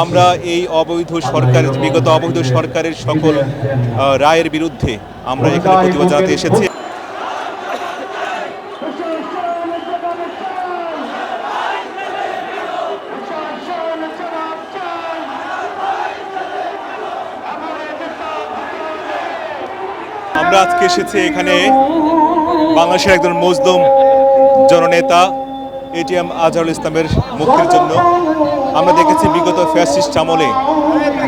আমরা এই অবৈধ সরকারের বিগত অবৈধ সরকারের সকল রায়ের বিরুদ্ধে আমরা এখানে প্রতিবাদ জানাতে এসেছি। আমরা আজকে এসেছি এখানে বাংলাদেশের একজন মজলুম জননেতা এটিএম আজহারুল ইসলামের মুক্তির জন্য। আমরা দেখেছি বিগত ফ্যাসিস্ট আমলে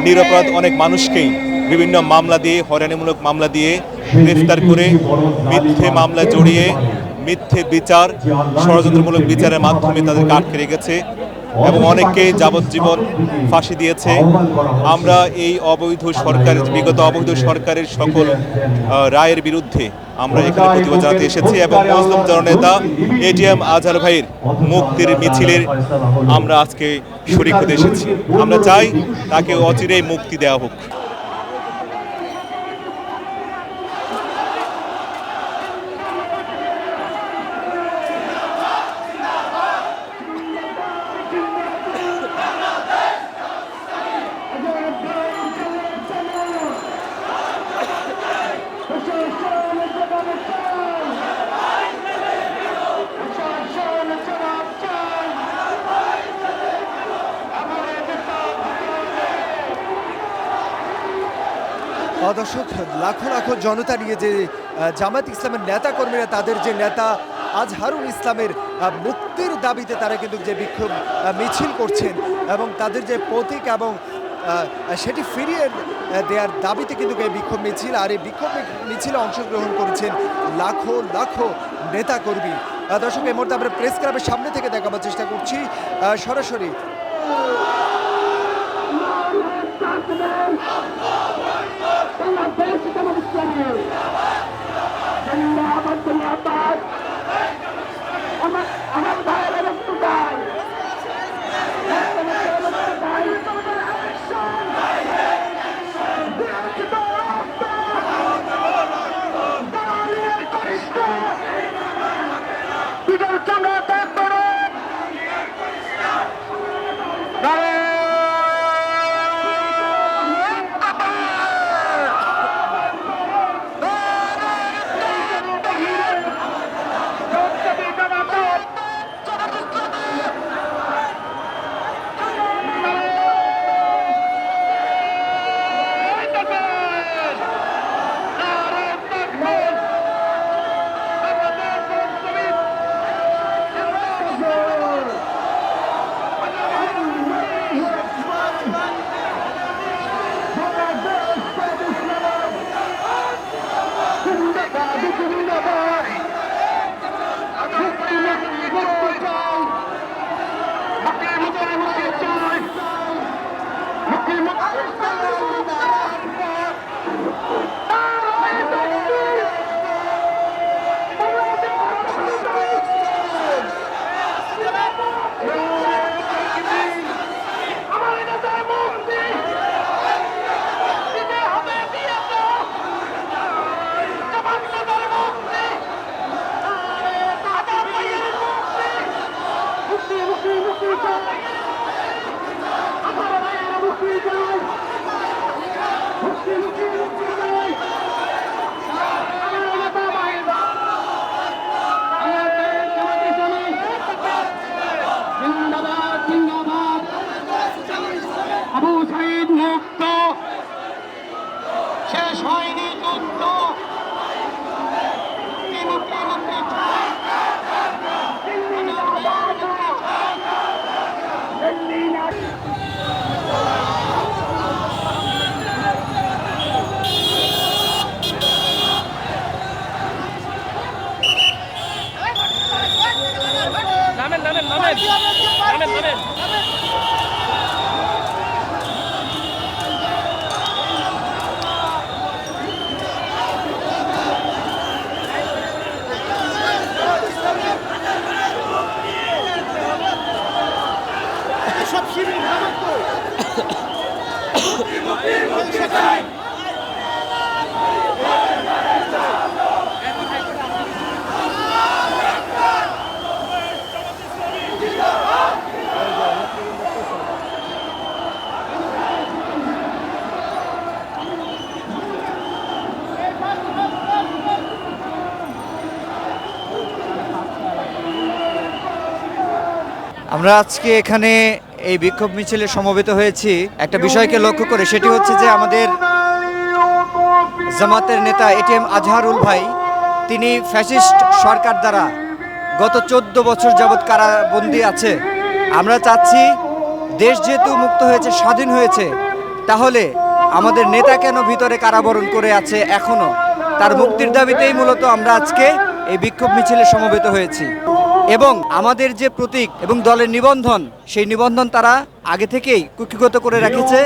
নিরপরাধ অনেক মানুষকেই বিভিন্ন মামলা দিয়ে, হয়রানিমূলক মামলা দিয়ে গ্রেফতার করে মিথ্যে মামলা জড়িয়ে মিথ্যে বিচার, ষড়যন্ত্রমূলক বিচারের মাধ্যমে তাদেরকে আটকে রেখেছে এবং অনেককে যাবজ্জীবন ফাঁসি দিয়েছে। আমরা এই অবৈধ সরকারের বিগত অবৈধ সরকারের সকল রায়ের বিরুদ্ধে আমরা এখানে প্রতিবাদ জানাতে এসেছি এবং মুসলিম জননেতা এটিএম আজহার ভাইয়ের মুক্তির মিছিলের আমরা আজকে শরীক হতে এসেছি। আমরা চাই তাকে অচিরেই মুক্তি দেওয়া হোক। দর্শক, লাখো লাখো জনতা নিয়ে যে জামায়াত ইসলামের নেতা কর্মীরা তাদের যে নেতা আজহারুল ইসলামের মুক্তির দাবিতে তারা কিন্তু যে বিক্ষোভ মিছিল করছেন এবং তাদের যে প্রতীক এবং সেটি ফিরিয়ে দেওয়ার দাবিতে কিন্তু এই বিক্ষোভ মিছিল, আর এই বিক্ষোভ মিছিলে অংশগ্রহণ করেছেন লাখো লাখো নেতা কর্মী। দর্শক, এই মুহূর্তে আমরা প্রেস ক্লাবের সামনে থেকে দেখাবার চেষ্টা করছি সরাসরি। আমরা আজকে এখানে এই বিক্ষোভ মিছিলে সমবেত হয়েছি একটা বিষয়কে লক্ষ্য করে, সেটি হচ্ছে যে আমাদের জামাতের নেতা এটিএম আজহারুল ভাই তিনি ফ্যাসিস্ট সরকার দ্বারা গত 14 বছর যাবৎ কারাবন্দী আছে। আমরা চাচ্ছি দেশ যেহেতু মুক্ত হয়েছে, স্বাধীন হয়েছে, তাহলে আমাদের নেতা কেন ভিতরে কারাবরণ করে আছে এখনো? তার মুক্তির দাবিতেই মূলত আমরা আজকে এই বিক্ষোভ মিছিলে সমবেত হয়েছি। এবং আমাদের যে প্রতীক এবং দলের নিবন্ধন, সেই নিবন্ধন তারা আগে থেকেই কুক্ষিগত করে রেখেছে।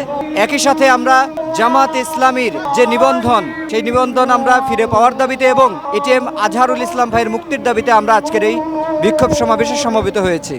একই সাথে আমরা জামাত ইসলামীর যে নিবন্ধন, সেই নিবন্ধন আমরা ফিরে পাওয়ার দাবিতে এবং এটিএম আজহারুল ইসলাম ভাইয়ের মুক্তির দাবিতে আমরা আজকের এই বিক্ষোভ সমাবেশে সমবেত হয়েছি।